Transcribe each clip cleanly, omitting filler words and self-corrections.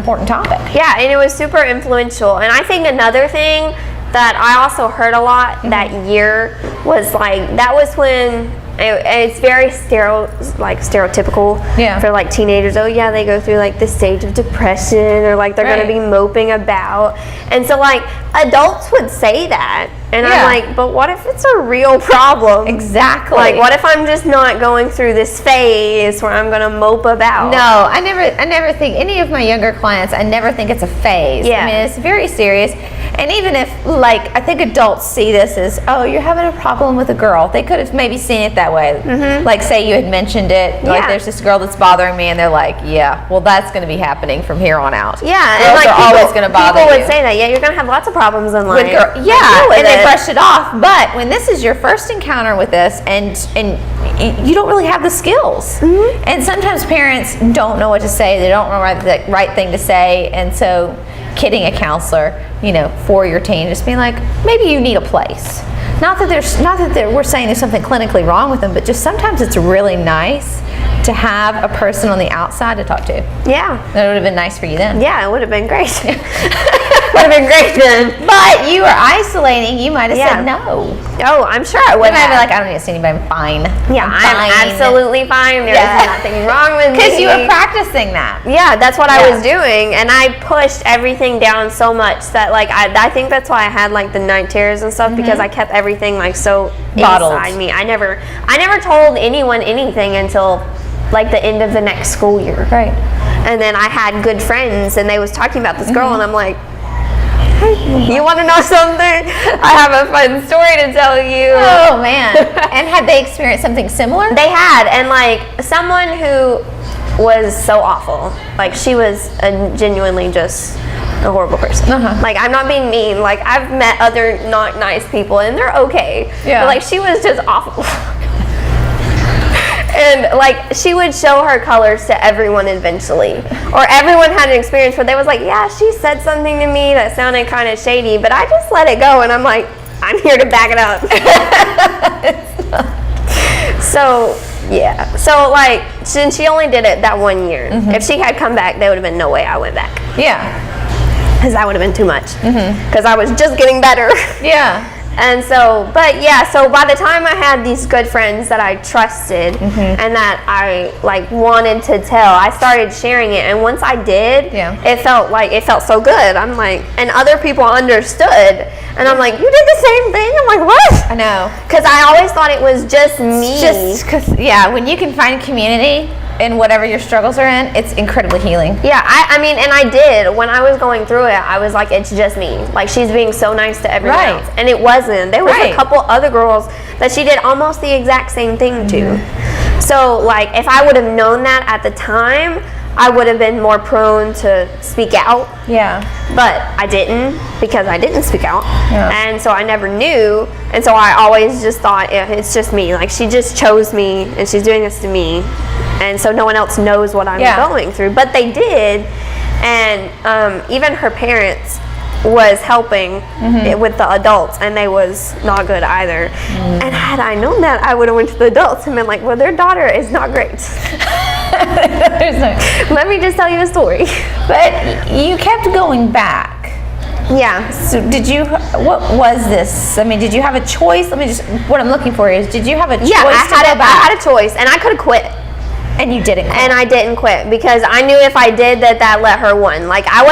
important topic. Yeah, and it was super influential. And I think another thing that I also heard a lot that year was like, that was when it's very stereotypical for like teenagers. Oh yeah, they go through like the stage of depression, or like they're gonna be moping about. And so like adults would say that, and I'm like, but what if it's a real problem? Exactly. Like, what if I'm just not going through this phase where I'm gonna mope about? No, I never think, any of my younger clients, I never think it's a phase. I mean, it's very serious. And even if, like, I think adults see this as, oh, you're having a problem with a girl, they could have maybe seen it that way. Like, say you had mentioned it, like, there's this girl that's bothering me, and they're like, yeah, well, that's going to be happening from here on out. Yeah, girls and like are always going to bother you. People would say that, yeah, you're going to have lots of problems in life. And they brush it off. But when this is your first encounter with this, and you don't really have the skills, and sometimes parents don't know what to say, they don't know the right thing to say, and so kidding a counselor, you know, for your teen, just being like, maybe you need a place. Not that we're saying there's something clinically wrong with them, but just sometimes it's really nice to have a person on the outside to talk to. Yeah. That would have been nice for you then. Yeah, it would have been great. Would have been great then. But you were isolating. You might have said no. Oh, I'm sure I would have. Be like, I don't need to see anybody. I'm fine. Yeah, I'm absolutely fine. There's nothing wrong with me. Because you were practicing that. Yeah, that's what I was doing, and I pushed everything down so much that, like, I think that's why I had like the night terrors and stuff, because I kept everything like so bottled inside me. I never told anyone anything until like the end of the next school year. Right. And then I had good friends, and they was talking about this girl, and I'm like, hey, you want to know something? I have a fun story to tell you. Oh man. And had they experienced something similar? They had, and like someone who was so awful. Like, she was genuinely just a horrible person. Like, I'm not being mean. Like, I've met other not nice people, and they're okay. Yeah. But like, she was just awful. And like, she would show her colors to everyone eventually, or everyone had an experience where they was like, yeah, she said something to me that sounded kind of shady, but I just let it go, and I'm like, I'm here to back it up. So yeah, so like, since she only did it that 1 year, if she had come back, there would have been no way I went back. Yeah, because that would have been too much, because I was just getting better. Yeah. And so, but yeah, so by the time I had these good friends that I trusted and that I like wanted to tell, I started sharing it. And once I did, it felt so good. I'm like, and other people understood. And I'm like, you did the same thing? I'm like, what? I know. Because I always thought it was just me. Just because, when you can find community in whatever your struggles are in, it's incredibly healing. Yeah, I mean, and I did. When I was going through it, I was like, it's just me. Like, she's being so nice to everyone else. And it wasn't. There was a couple other girls that she did almost the exact same thing to. So, like, if I would have known that at the time, I would have been more prone to speak out. Yeah. But I didn't, because I didn't speak out. Yeah. And so I never knew. And so I always just thought, it's just me. Like, she just chose me, and she's doing this to me. And so no one else knows what I'm going through. But they did. And even her parents was helping with the adults, and they was not good either. And had I known that, I would have went to the adults and been like, well, their daughter is not great. Let me just tell you a story. But you kept going back. Yeah. So what was this? I mean, did you have a choice? What I'm looking for is, did you have a choice? Yeah, I had a choice, and I could have quit. And you didn't quit. And I didn't quit, because I knew if I did that let her win. Like, I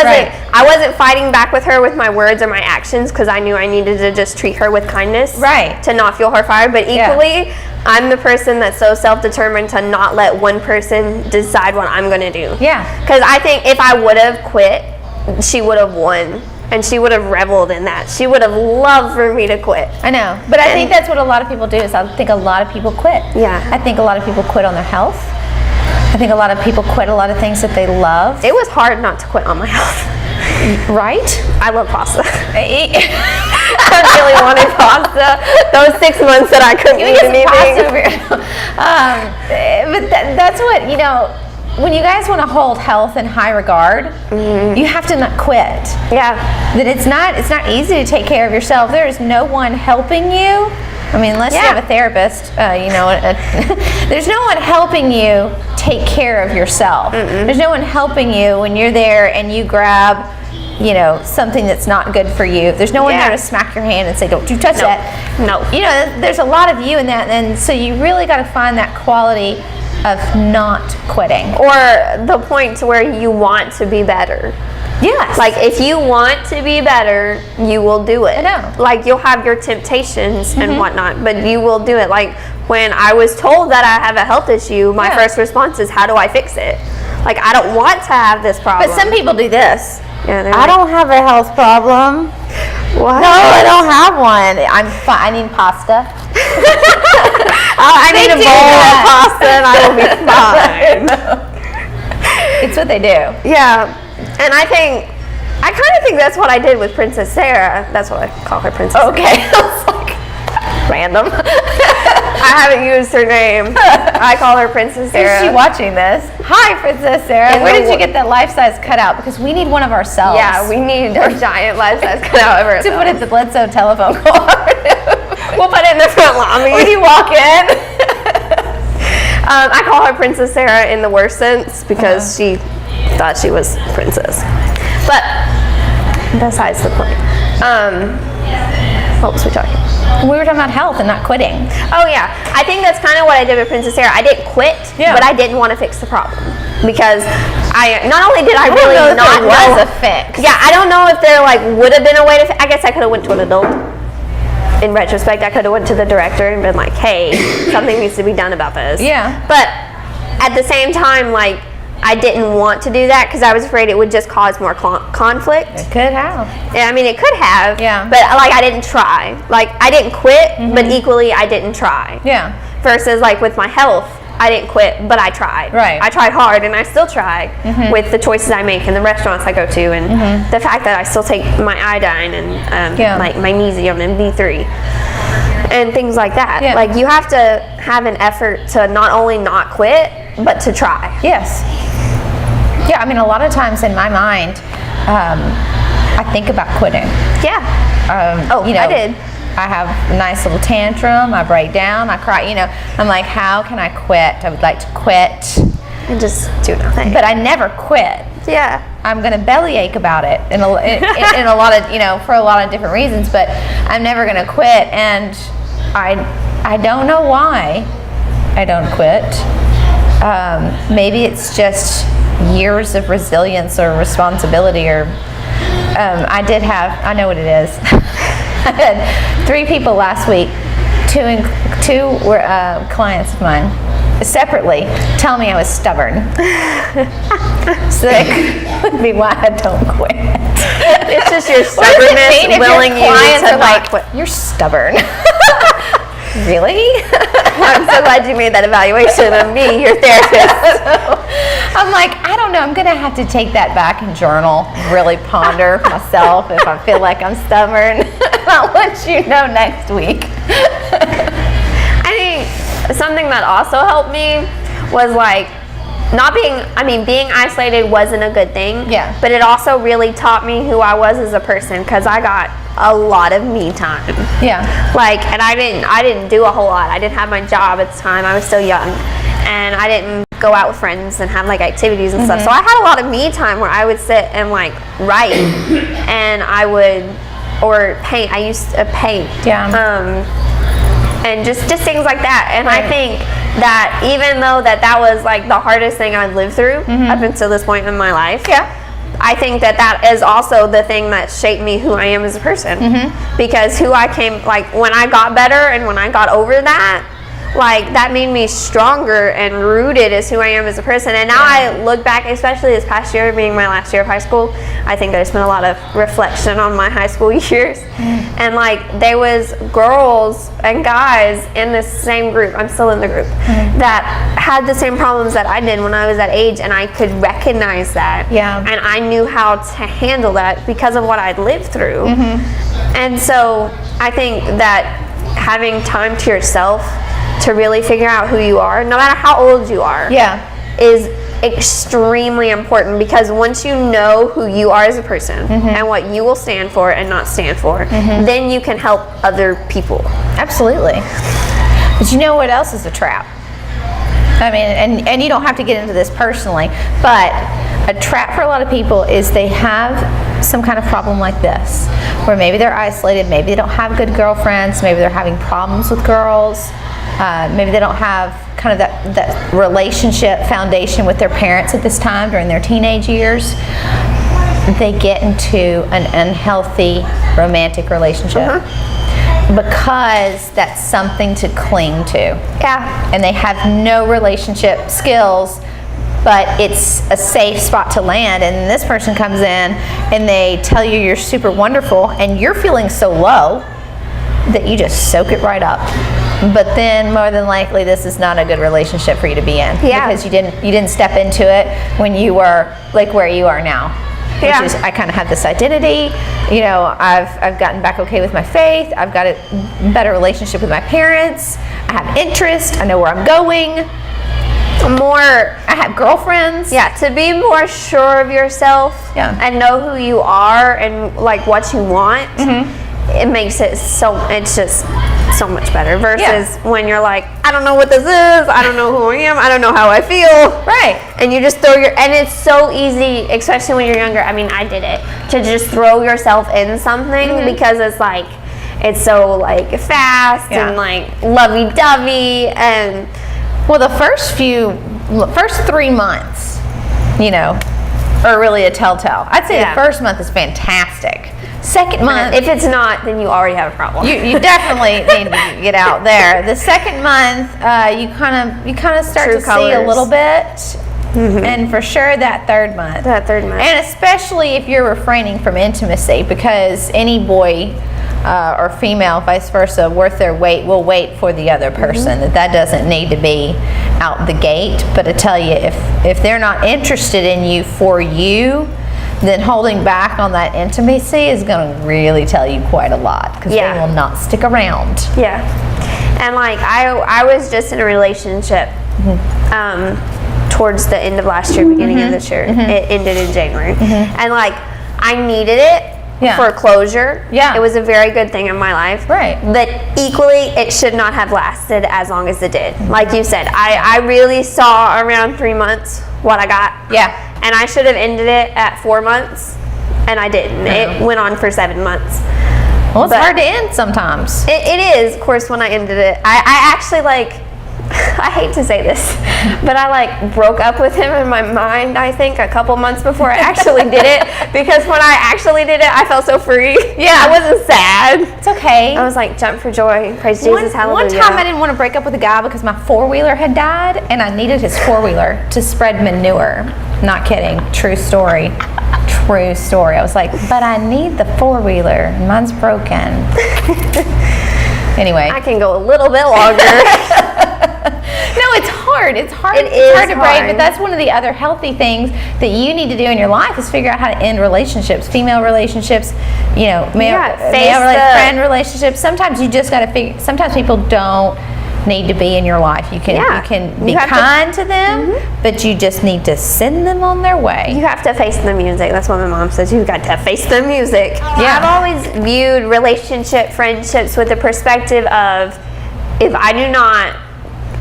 wasn't fighting back with her with my words or my actions, because I knew I needed to just treat her with kindness. Right. To not fuel her fire. But equally, I'm the person that's so self-determined to not let one person decide what I'm going to do. Yeah. Because I think if I would have quit, she would have won. And she would have reveled in that. She would have loved for me to quit. I know. But I think that's what a lot of people do, is I think a lot of people quit. Yeah. I think a lot of people quit on their health. I think a lot of people quit a lot of things that they love. It was hard not to quit on my health. Right? I love pasta. I really wanted pasta. Those 6 months that I couldn't eat anything. But that's what, when you guys want to hold health in high regard, you have to not quit. Yeah. That it's not easy to take care of yourself. There is no one helping you. I mean, unless you have a therapist, there's no one helping you take care of yourself. There's no one helping you when you're there and you grab, you know, something that's not good for you. There's no one there to smack your hand and say, don't you touch that. No. You know, there's a lot of you in that, and so you really got to find that quality of not quitting. Or the point to where you want to be better. Yes. Like, if you want to be better, you will do it. I know. Like, you'll have your temptations and whatnot, but you will do it. Like, when I was told that I have a health issue, my first response is, how do I fix it? Like, I don't want to have this problem. But some people do this. Yeah, I don't have a health problem. What? No, I don't have one. I'm fine. I need pasta. I need a bowl of pasta and I will be fine. It's what they do. Yeah. And I kind of think that's what I did with Princess Sarah. That's what I call her, Princess Sarah. Okay. It's like random. I haven't used her name. I call her Princess Sarah. Is she watching this? Hi, Princess Sarah. Where did you get that life-size cutout? Because we need one of ourselves. Yeah, we need a giant life-size cutout of ourselves. To put at the Bledsoe telephone cooperative. We'll put it in the front lobby. When you walk in. I call her Princess Sarah in the worst sense because she thought she was princess. But besides the point. What was we talking about? We were talking about health and not quitting. Oh yeah, I think that's kind of what I did with Princess Sarah. I didn't quit, but I didn't want to fix the problem because not only did I really not know was a fix. Yeah, I don't know if there like would have been a way to. I guess I could have went to an adult. In retrospect, I could have went to the director and been like, "Hey, something needs to be done about this." Yeah. But at the same time, like, I didn't want to do that because I was afraid it would just cause more conflict. It could have. Yeah, I mean, it could have. Yeah. But like, I didn't try. Like, I didn't quit, but equally, I didn't try. Yeah. Versus like with my health, I didn't quit, but I tried. Right. I tried hard, and I still try with the choices I make and the restaurants I go to, and the fact that I still take my iodine and like magnesium and B3 and things like that. Yeah. Like, you have to have an effort to not only not quit, but to try. Yes. Yeah, I mean, a lot of times in my mind, I think about quitting. Yeah. You know, I did. I have a nice little tantrum. I break down. I cry. You know, I'm like, how can I quit? I would like to quit. And just do nothing. But I never quit. Yeah. I'm going to bellyache about it in a lot of, you know, for a lot of different reasons, but I'm never going to quit. And I don't know why I don't quit. Maybe it's just years of resilience or responsibility, or I know what it is. I had 3 people last week, two were clients of mine, separately tell me I was stubborn. So that could be why I don't quit. It's just your stubbornness willing you to not quit. You're stubborn. Really? I'm so glad you made that evaluation of me, your therapist. I'm like, I don't know. I'm going to have to take that back and journal, really ponder myself if I feel like I'm stubborn. I'll let you know next week. I think something that also helped me was like, being isolated wasn't a good thing. Yeah. But it also really taught me who I was as a person because I got a lot of me time. Yeah. Like, and I didn't do a whole lot. I didn't have my job at the time. I was still young. And I didn't go out with friends and have like activities and stuff. So I had a lot of me time where I would sit and like write and I would, or paint. I used to paint. Yeah. And just things like that. And I think that even though that was like the hardest thing I've lived through up until this point in my life, I think that is also the thing that shaped me who I am as a person. Because when I got better and when I got over that, like, that made me stronger and rooted as who I am as a person. And now I look back, especially this past year being my last year of high school, I think there's been a lot of reflection on my high school years. And like, there was girls and guys in this same group, I'm still in the group, that had the same problems that I did when I was that age, and I could recognize that. Yeah. And I knew how to handle that because of what I'd lived through. And so I think that having time to yourself to really figure out who you are, no matter how old you are, is extremely important, because once you know who you are as a person and what you will stand for and not stand for, then you can help other people. Absolutely. But you know what else is a trap? I mean, and you don't have to get into this personally, but a trap for a lot of people is they have some kind of problem like this, where maybe they're isolated, maybe they don't have good girlfriends, maybe they're having problems with girls, maybe they don't have kind of that relationship foundation with their parents at this time during their teenage years. They get into an unhealthy romantic relationship because that's something to cling to. Yeah. And they have no relationship skills, but it's a safe spot to land. And this person comes in and they tell you you're super wonderful and you're feeling so low that you just soak it right up. But then more than likely this is not a good relationship for you to be in, because you didn't step into it when you were like where you are now. Which is, I kind of have this identity, you know, I've gotten back okay with my faith, I've got a better relationship with my parents, I have interest, I know where I'm going, I have girlfriends. Yeah, to be more sure of yourself and know who you are and like what you want, it makes it it's just so much better versus when you're like, I don't know what this is, I don't know who I am, I don't know how I feel. Right. And you just and it's so easy, especially when you're younger. I mean, I did it, to just throw yourself in something because it's like, it's so like fast and like lovey-dovey. And well, the first 3 months, you know, are really a telltale. I'd say the first month is fantastic. Second month, if it's not, then you already have a problem. You definitely need to get out there. The second month, you kind of start to see a little bit, and for sure that third month. And especially if you're refraining from intimacy, because any boy or female, vice versa, worth their weight will wait for the other person. That doesn't need to be out the gate. But I tell you, if they're not interested in you for you, then holding back on that intimacy is going to really tell you quite a lot, because they will not stick around. Yeah. And like I was just in a relationship towards the end of last year, beginning of this year. It ended in January. And like I needed it for closure. It was a very good thing in my life. Right. But equally, it should not have lasted as long as it did. Like you said, I really saw around 3 months what I got. Yeah. And I should have ended it at 4 months, and I didn't. It went on for 7 months. Well, it's hard to end sometimes. It is, of course, when I ended it. I actually, like, I hate to say this, but I, like, broke up with him in my mind, I think, a couple months before I actually did it. Because when I actually did it, I felt so free. Yeah. I wasn't sad. It's okay. I was like, jump for joy. Praise Jesus, hallelujah. One time I didn't want to break up with a guy because my four-wheeler had died, and I needed his four-wheeler to spread manure. Not kidding. True story. True story. I was like, but I need the four-wheeler. Mine's broken. Anyway. I can go a little bit longer. No, it's hard. It's hard. It's hard to break, but that's one of the other healthy things that you need to do in your life is figure out how to end relationships, female relationships, you know, friend relationships. Sometimes you just got to figure. Sometimes people don't need to be in your life. You can be kind to them, but you just need to send them on their way. You have to face the music. That's what my mom says. You got to face the music. Yeah. I've always viewed friendships with the perspective of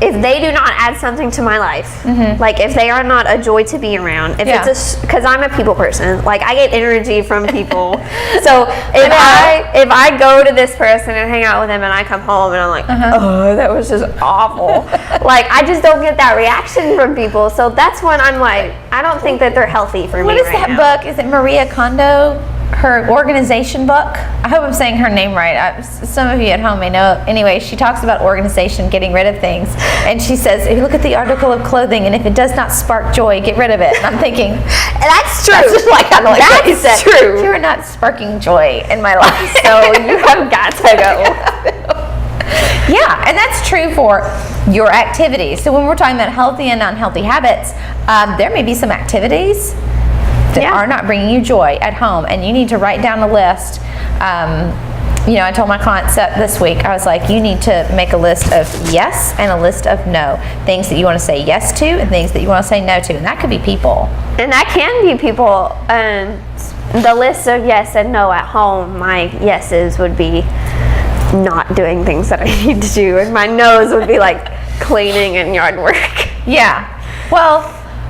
if they do not add something to my life, like if they are not a joy to be around, because I'm a people person, like I get energy from people. So if I go to this person and hang out with them and I come home and I'm like, oh, that was just awful. Like I just don't get that reaction from people. So that's when I'm like, I don't think that they're healthy for me. What is that book? Is it Maria Kondo? Her organization book. I hope I'm saying her name right. Some of you at home may know. Anyway, she talks about organization, getting rid of things. And she says, if you look at the article of clothing and if it does not spark joy, get rid of it. And I'm thinking, that's true. That's just like what you said. True. You are not sparking joy in my life. So you have got to go. Yeah, and that's true for your activities. So when we're talking about healthy and unhealthy habits, there may be some activities that are not bringing you joy at home, and you need to write down a list. You know, I told my clients this week, I was like, you need to make a list of yes and a list of no. Things that you want to say yes to and things that you want to say no to. And that could be people. And that can be people. The list of yes and no at home, my yeses would be not doing things that I need to do. And my no's would be like cleaning and yard work. Yeah. Well,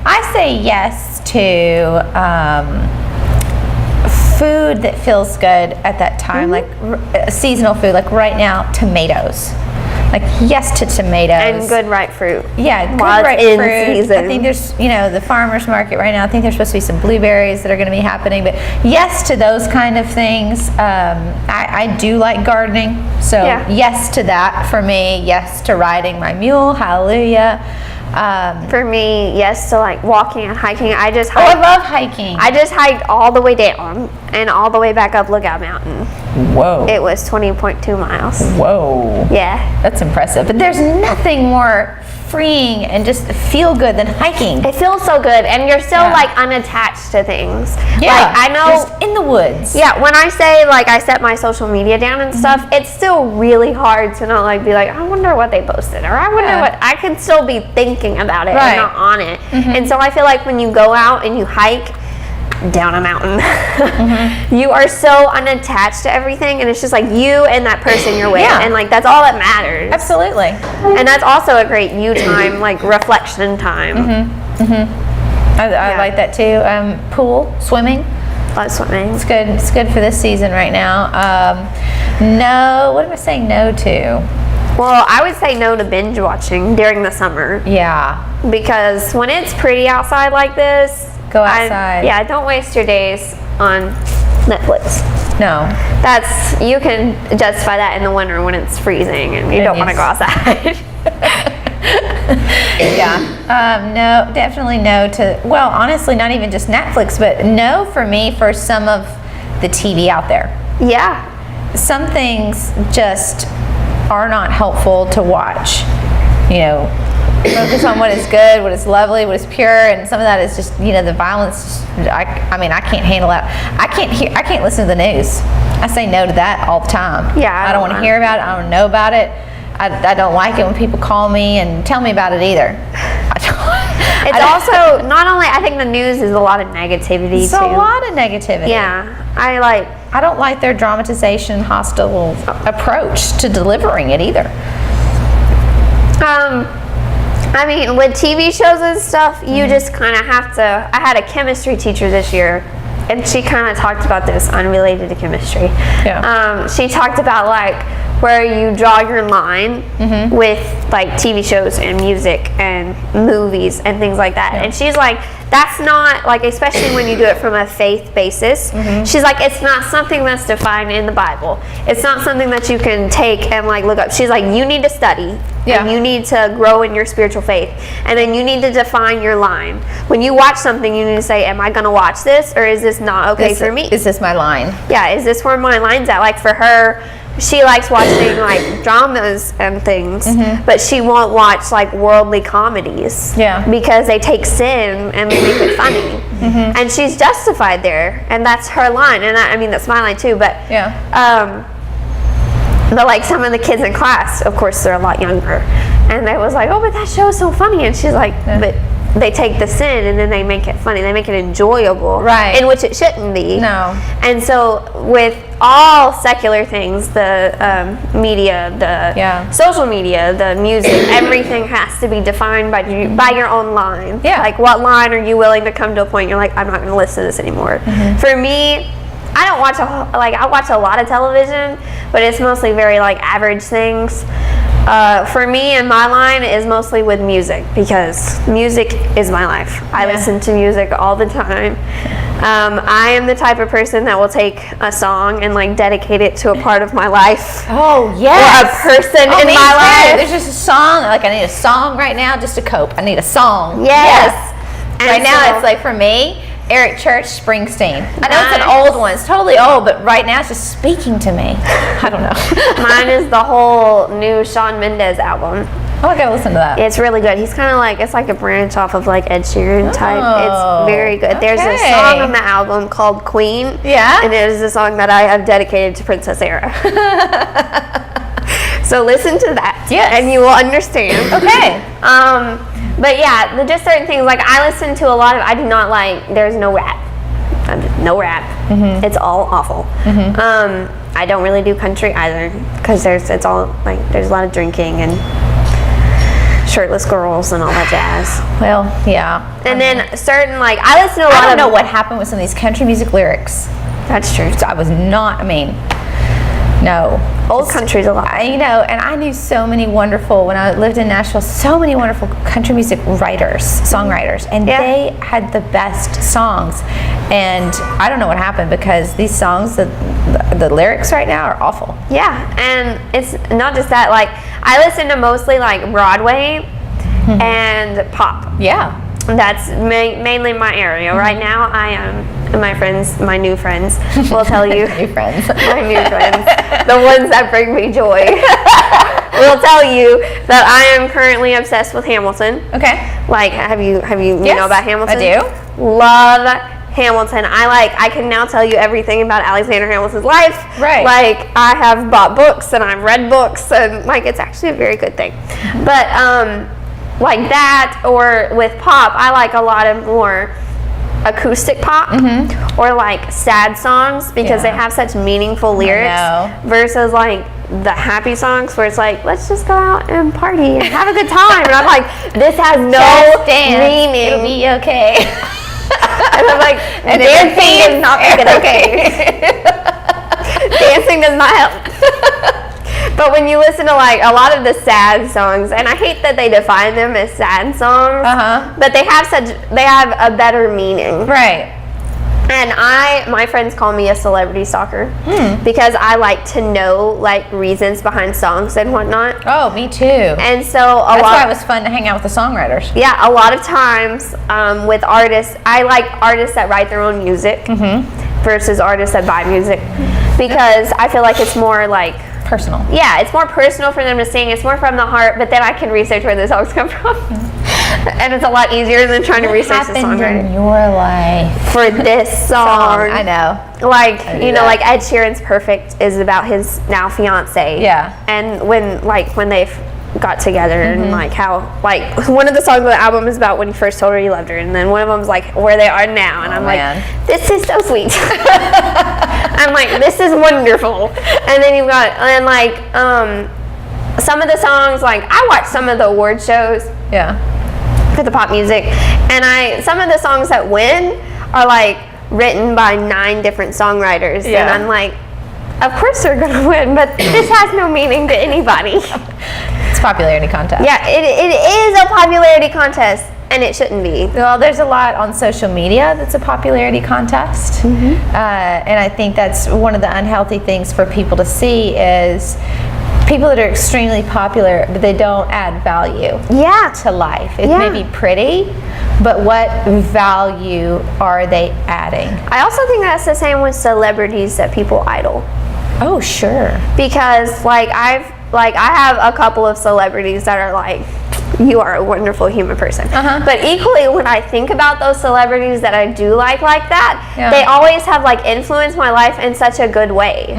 I say yes to food that feels good at that time, like seasonal food. Like right now, tomatoes. Like yes to tomatoes and good ripe fruit. Yeah, good while ripe it's in fruit. season. I think there's, the farmers market right now. I think there's supposed to be some blueberries that are going to be happening. But yes to those kind of things. I do like gardening, so yes to that for me. Yes to riding my mule. Hallelujah. For me, yes to like walking and hiking. I love hiking. I just hiked all the way down and all the way back up Lookout Mountain. Whoa. It was 20.2 miles. Whoa. Yeah. That's impressive. But there's nothing more freeing and just feel good than hiking. It feels so good, and you're so like unattached to things. Yeah. Like I know just in the woods. Yeah, when I say like I set my social media down and stuff, it's still really hard to not like be like, I wonder what they posted, or I wonder what I can still be thinking about it and not on it. And so I feel like when you go out and you hike down a mountain, you are so unattached to everything, and it's just like you and that person you're with, and like that's all that matters. Absolutely. And that's also a great you time, like reflection time. I like that too. Pool, swimming. Love swimming. It's good. It's good for this season right now. No, what am I saying no to? Well, I would say no to binge watching during the summer. Yeah. Because when it's pretty outside like this, go outside. Don't waste your days on Netflix. No. You can justify that in the winter when it's freezing and you don't want to go outside. No, definitely no to, well, honestly, not even just Netflix, but no for me for some of the TV out there. Yeah. Some things just are not helpful to watch. Focus on what is good, what is lovely, what is pure, and some of that is just, the violence. I can't handle that. I can't listen to the news. I say no to that all the time. Yeah. I don't want to hear about it. I don't know about it. I don't like it when people call me and tell me about it either. It's also not only, I think the news is a lot of negativity it's too. A lot of negativity. Yeah. I don't like their dramatization, hostile approach to delivering it either. With TV shows and stuff, you just kind of have to. I had a chemistry teacher this year, and she kind of talked about this unrelated to chemistry. Yeah. She talked about like where you draw your line with like TV shows and music and movies and things like that. And she's like, that's not like, especially when you do it from a faith basis. She's like, it's not something that's defined in the Bible. It's not something that you can take and like look up. She's like, you need to study and you need to grow in your spiritual faith, and then you need to define your line. When you watch something, you need to say, am I going to watch this, or is this not okay for me? Is this my line? Yeah, is this where my line's at? Like for her, she likes watching like dramas and things, but she won't watch like worldly comedies. Yeah. Because they take sin and they make it funny. And she's justified there, and that's her line. And that's my line too. But but like some of the kids in class, of course, they're a lot younger, and they was like, oh, but that show is so funny. And she's like, but they take the sin and then they make it funny. They make it enjoyable, right? In which it shouldn't be. No. And so with all secular things, the media, the social media, the music, everything has to be defined by your own line. Yeah. Like, what line are you willing to come to a point you're like, I'm not going to listen to this anymore? For me, I don't watch I watch a lot of television, but it's mostly very like average things. For me, and my line is mostly with music, because music is my life. I listen to music all the time. I am the type of person that will take a song and like dedicate it to a part of my life. Oh yes. Or a person in my life. There's just a song. Like, I need a song right now just to cope. I need a song. Yes. Right now, it's like for me, Eric Church, Springsteen. I know it's an old one. It's totally old, but right now it's just speaking to me. I don't know. Mine is the whole new Shawn Mendes album. Oh, I gotta listen to that. It's really good. He's kind of like, it's like a branch off of like Ed Sheeran type. It's very good. There's a song on the album called Queen. Yeah. And it is a song that I have dedicated to Princess Era. So listen to that. Yes. And you will understand. Okay. But yeah, just certain things, like I listen to a lot of, I do not like, there's no rap. No rap. It's all awful. I don't really do country either, because there's a lot of drinking and shirtless girls and all that jazz. Well, yeah. And then certain, like, I listen to a lot I don't know what happened with some of these country music lyrics. That's true. So I was not, no. Old country's a lot. And I knew so many wonderful, when I lived in Nashville, so many wonderful country music writers, songwriters, and they had the best songs. And I don't know what happened, because these songs, the lyrics right now are awful. Yeah, and it's not just that. Like, I listen to mostly like Broadway and pop. Yeah. That's mainly my area. Right now, I am, my new friends will tell you. New friends. My new friends. The ones that bring me joy. Will tell you that I am currently obsessed with Hamilton. Okay. Like, have you know about Hamilton? I do. Love Hamilton. I can now tell you everything about Alexander Hamilton's life. Right. Like, I have bought books and I've read books, and like, it's actually a very good thing. But like that, or with pop, I like a lot of more acoustic pop or like sad songs, because they have such meaningful lyrics versus like the happy songs where it's like, let's just go out and party and have a good time, and I'm like, this has no meaning. It'll be okay. And I'm like, dancing does not make it okay. Dancing does not help. But when you listen to like a lot of the sad songs, and I hate that they define them as sad songs, but they have a better meaning. Right. And my friends call me a celebrity stalker because I like to know like reasons behind songs and whatnot. Oh, me too. And so that's why it was fun to hang out with the songwriters. Yeah, a lot of times with artists, I like artists that write their own music versus artists that buy music, because I feel like it's more like personal. Yeah, it's more personal for them to sing. It's more from the heart, but then I can research where the songs come from. And it's a lot easier than trying to research the songwriter. In your life for this song? I know. Like, like Ed Sheeran's Perfect is about his now fiance. Yeah. And when they got together and like how, like, one of the songs on the album is about when he first told her he loved her, and then one of them's like where they are now, and I'm like, this is so sweet. I'm like, this is wonderful. And then you've got, and like some of the songs, like I watch some of the award shows for the pop music, and some of the songs that win are like written by 9 different songwriters, and I'm like, of course they're gonna win, but this has no meaning to anybody. It's a popularity contest. Yeah, it is a popularity contest, and it shouldn't be. Well, there's a lot on social media that's a popularity contest, and I think that's one of the unhealthy things for people to see is people that are extremely popular, but they don't add value to life. It may be pretty, but what value are they adding? I also think that's the same with celebrities that people idol. Oh, sure. Because I have a couple of celebrities that are like, you are a wonderful human person. But equally, when I think about those celebrities that I do like that, they always have like influenced my life in such a good way.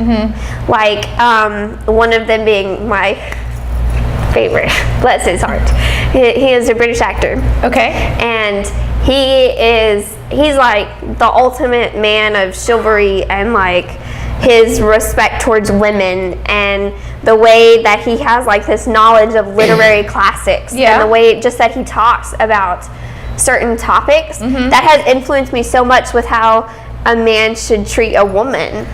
Like one of them being my favorite, bless his heart. He is a British actor. Okay. And he's like the ultimate man of chivalry, and like his respect towards women, and the way that he has like this knowledge of literary classics, and the way just that he talks about certain topics that has influenced me so much with how a man should treat a woman.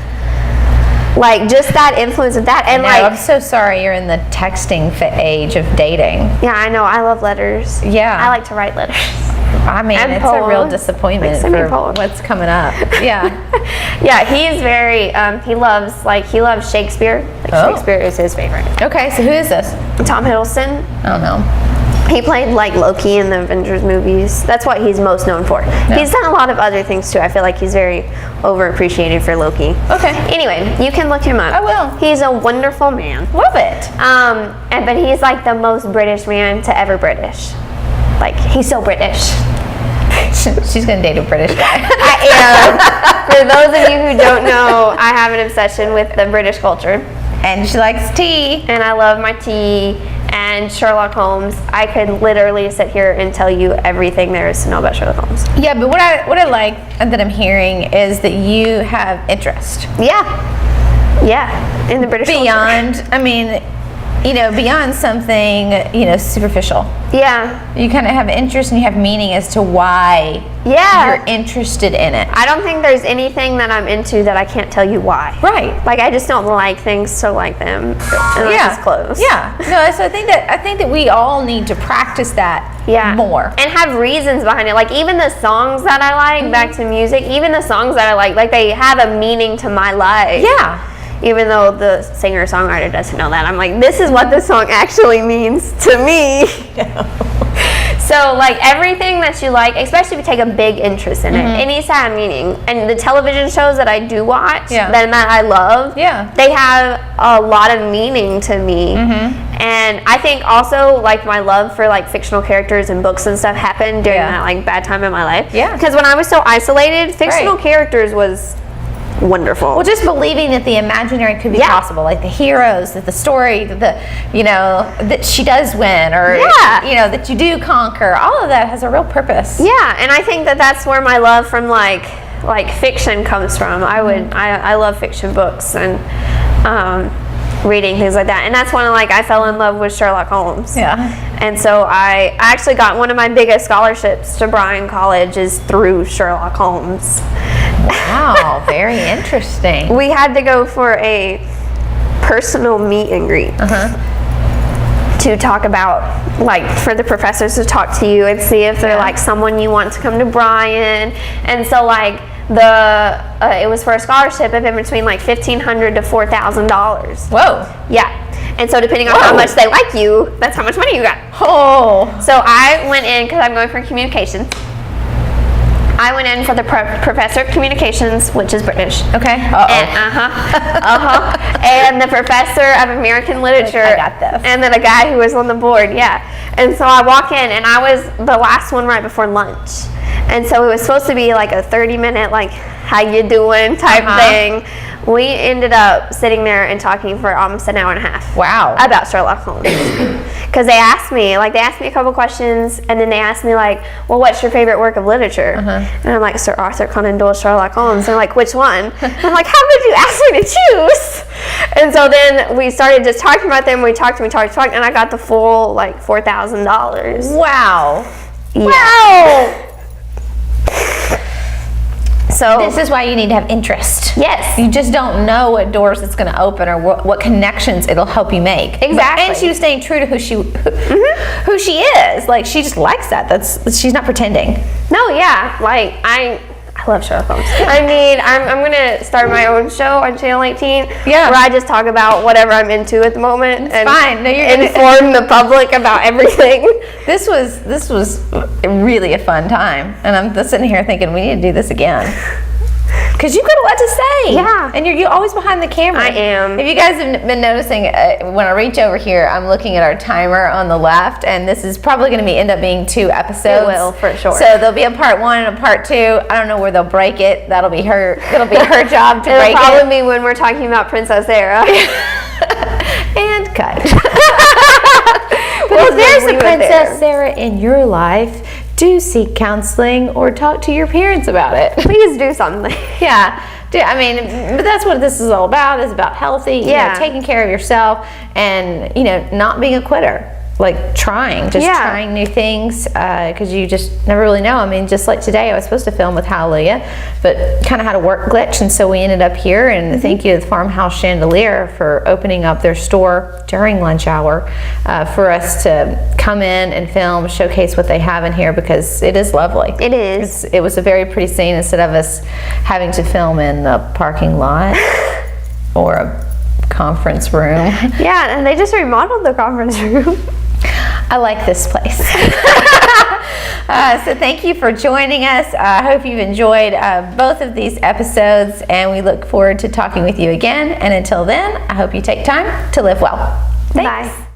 Like, just that influence of that. And like, I'm so sorry you're in the texting age of dating. Yeah, I know. I love letters. Yeah. I like to write letters. I mean, and it's poems. a real disappointment for what's coming up. Yeah. Yeah, he's very, he loves Shakespeare. Like, Shakespeare is his favorite. Okay, so who is this? Tom Hiddleston. I don't know. He played like Loki in the Avengers movies. That's what he's most known for. He's done a lot of other things too. I feel like he's very overappreciated for Loki. Okay. Anyway, you can look him up. I will. He's a wonderful man. Love it. But he's like the most British man to ever British. Like, he's so British. She's gonna date a British guy. I am. For those of you who don't know, I have an obsession with the British culture. And she likes tea. And I love my tea. And Sherlock Holmes. I could literally sit here and tell you everything there is to know about Sherlock Holmes. Yeah, but what I like that I'm hearing is that you have interest. Yeah, in the British beyond culture. I mean, beyond something, superficial. Yeah. You kind of have interest and you have meaning as to why you're interested in it. I don't think there's anything that I'm into that I can't tell you why. Right. Like, I just don't like things to like them unless it's close. Yeah. No, so I think that we all need to practice that more. And have reasons behind it. Like, even the songs that I like, back to music, even the songs that I like they have a meaning to my life. Yeah. Even though the singer-songwriter doesn't know that. I'm like, this is what this song actually means to me. So, like, everything that you like, especially if you take a big interest in it, it needs to have meaning. And the television shows that I do watch, that I love, they have a lot of meaning to me. And I think also, like, my love for, like, fictional characters and books and stuff happened during that, like, bad time in my life. Yeah. Because when I was so isolated, fictional characters was wonderful. Well, just believing that the imaginary could be possible, like the heroes, that the story, that she does win, or that you do conquer. All of that has a real purpose. Yeah, and I think that that's where my love from like fiction comes from. I love fiction books and reading things like that, and that's when I fell in love with Sherlock Holmes. Yeah. And so I actually got one of my biggest scholarships to Bryan College is through Sherlock Holmes. Wow, very interesting. We had to go for a personal meet and greet to talk about, for the professors to talk to you and see if they're someone you want to come to Bryan. And so it was for a scholarship of in between $1,500 to $4,000. Whoa. Yeah. And so depending on how much they like you, that's how much money you got. Oh. So I went in because I'm going for communications. I went in for the professor of communications, which is British. Okay. And the professor of American literature. I got this. And then a guy who was on the board. Yeah. And so I walk in, and I was the last one right before lunch. And so it was supposed to be a 30-minute, how you doing type thing. We ended up sitting there and talking for almost an hour and a half. Wow. About Sherlock Holmes. Because they asked me a couple questions, and then they asked me, well, what's your favorite work of literature? And I'm like, Sir Arthur Conan Doyle's Sherlock Holmes. And they're like, which one? And I'm like, how could you ask me to choose? And so then we started just talking about them. We talked, and I got the full, $4,000. Wow. Yeah. Wow. So this is why you need to have interest. Yes. You just don't know what doors it's going to open or what connections it'll help you make. Exactly. And she was staying true to who she is. She just likes that. She's not pretending. No, yeah. I love Sherlock Holmes. I mean, I'm going to start my own show on Channel 18 where I just talk about whatever I'm into at the moment. It's fine. No, you're inform the public about everything. This was really a fun time. And I'm sitting here thinking we need to do this again. Because you've got a lot to say. Yeah. And you're always behind the camera. I am. If you guys have been noticing, when I reach over here, I'm looking at our timer on the left, and this is probably going to end up being 2 episodes. It will, for sure. So there'll be a part 1 and a part 2. I don't know where they'll break it. It'll be her job to break it. It'll probably be when we're talking about Princess Sarah. And cut. Well, if there's a Princess Sarah in your life, do seek counseling or talk to your parents about it. Please do something. Yeah. But that's what this is all about. It's about healthy, taking care of yourself and, not being a quitter. Trying new things, because you just never really know. Just like today, I was supposed to film with Hallelujah, but kind of had a work glitch, and so we ended up here. And thank you to the Farmhouse Chandelier for opening up their store during lunch hour for us to come in and film, showcase what they have in here, because it is lovely. It is. It was a very pretty scene instead of us having to film in the parking lot or a conference room. Yeah, and they just remodeled the conference room. I like this place. So thank you for joining us. I hope you've enjoyed both of these episodes, and we look forward to talking with you again. And until then, I hope you take time to live well. Thanks. Bye.